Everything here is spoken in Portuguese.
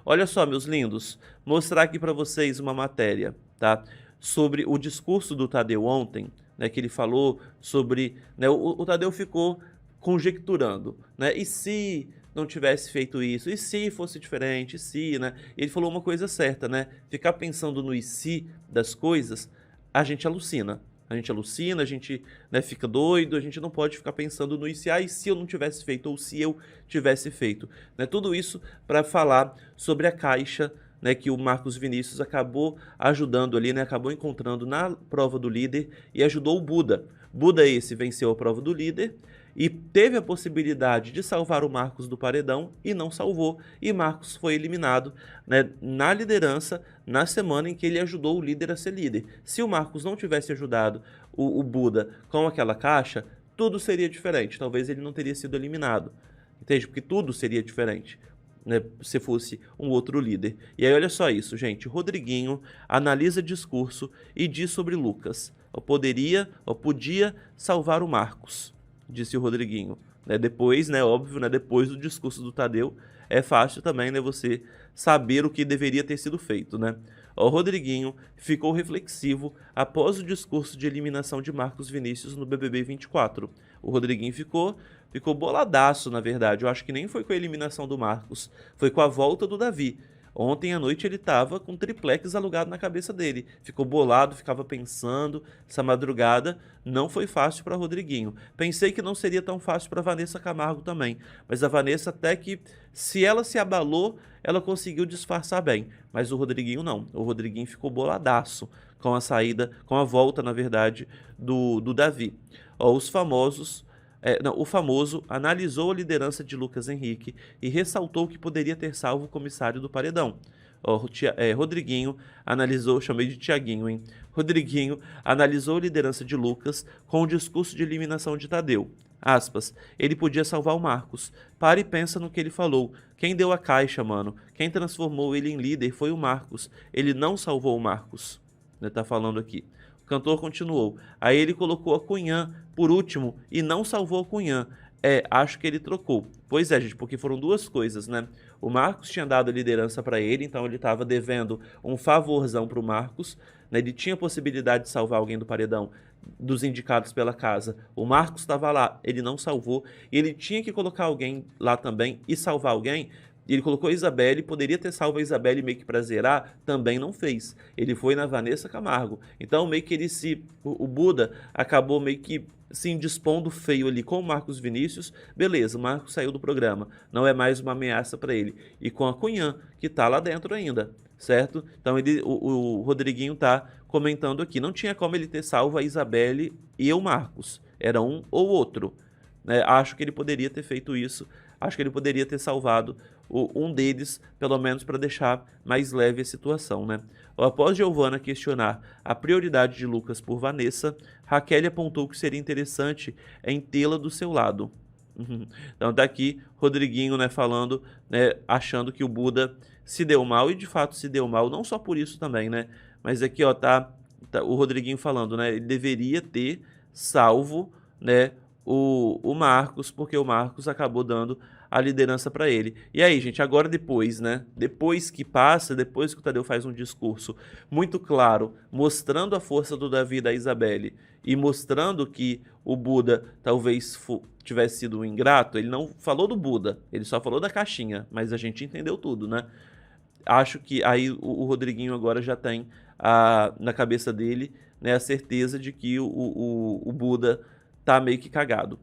Olha só, meus lindos, mostrar aqui para vocês uma matéria, tá? Sobre o discurso do Tadeu ontem, né, que ele falou sobre, né, o Tadeu ficou conjecturando, né? E se não tivesse feito isso? E se fosse diferente? E se, né? Ele falou uma coisa certa, né? Ficar pensando no e se das coisas, a gente alucina. A gente alucina, a gente, né, fica doido, a gente não pode ficar pensando no e se, e se eu não tivesse feito, ou se eu tivesse feito. Né? Tudo isso para falar sobre a caixa, né, que o Marcos Vinícius acabou ajudando ali, né, acabou encontrando na prova do líder e ajudou o Buda. Buda esse venceu a prova do líder e teve a possibilidade de salvar o Marcos do paredão e não salvou. E Marcos foi eliminado, né, na liderança na semana em que ele ajudou o líder a ser líder. Se o Marcos não tivesse ajudado o Buda com aquela caixa, tudo seria diferente. Talvez ele não teria sido eliminado. Entende? Porque tudo seria diferente, né, se fosse um outro líder. E aí olha só isso, gente. Rodriguinho analisa discurso e diz sobre Lucas. Eu podia salvar o Marcos, disse o Rodriguinho. Né, depois, né, óbvio, né, depois do discurso do Tadeu, é fácil também, né, você saber o que deveria ter sido feito, né? O Rodriguinho ficou reflexivo após o discurso de eliminação de Marcos Vinícius no BBB 24. O Rodriguinho ficou boladaço, na verdade. Eu acho que nem foi com a eliminação do Marcos, foi com a volta do Davi. Ontem à noite ele tava com um triplex alugado na cabeça dele. Ficou bolado, ficava pensando. Essa madrugada não foi fácil para Rodriguinho. Pensei que não seria tão fácil para Vanessa Camargo também. Mas a Vanessa até que, se ela se abalou, ela conseguiu disfarçar bem. Mas o Rodriguinho não. O Rodriguinho ficou boladaço com a saída, com a volta, na verdade, do Davi. Ó, os famosos... o famoso analisou a liderança de Lucas Henrique e ressaltou que poderia ter salvo o comissário do paredão. Rodriguinho analisou, chamei de Tiaguinho, hein? Rodriguinho analisou a liderança de Lucas com o discurso de eliminação de Tadeu. Aspas, ele podia salvar o Marcos. Para e pensa no que ele falou. Quem deu a caixa, mano? Quem transformou ele em líder foi o Marcos. Ele não salvou o Marcos. Ele tá falando aqui. O cantor continuou. Aí ele colocou a Cunhã por último e não salvou a Cunhã. Acho que ele trocou. Pois é, gente, porque foram duas coisas, né? O Marcos tinha dado a liderança para ele, então ele estava devendo um favorzão pro Marcos, né? Ele tinha a possibilidade de salvar alguém do paredão dos indicados pela casa. O Marcos estava lá, ele não salvou, e ele tinha que colocar alguém lá também e salvar alguém. Ele colocou a Isabelle, poderia ter salvo a Isabelle meio que pra zerar, também não fez. Ele foi na Vanessa Camargo. Então meio que o Buda acabou meio que se indispondo feio ali com o Marcos Vinícius. Beleza, o Marcos saiu do programa, não é mais uma ameaça para ele. E com a Cunhã, que tá lá dentro ainda, certo? Então o Rodriguinho tá comentando aqui, não tinha como ele ter salvo a Isabelle e o Marcos, era um ou outro. Né? Acho que ele poderia ter feito isso, acho que ele poderia ter salvado um deles, pelo menos para deixar mais leve a situação, né? Após Giovana questionar a prioridade de Lucas por Vanessa, Raquel apontou que seria interessante em tê-la do seu lado. Então daqui Rodriguinho, né, falando, né, achando que o Buda se deu mal, e de fato se deu mal, não só por isso também, né? Mas aqui, ó, tá o Rodriguinho falando, né? Ele deveria ter salvo, né, o Marcos, porque o Marcos acabou dando a liderança para ele. E aí, gente, agora depois, né? Depois que passa, depois que o Tadeu faz um discurso muito claro, mostrando a força do Davi e da Isabelle e mostrando que o Buda talvez tivesse sido um ingrato, ele não falou do Buda, ele só falou da caixinha, mas a gente entendeu tudo, né? Acho que aí o Rodriguinho agora já tem na cabeça dele, né, a certeza de que o Buda tá meio que cagado.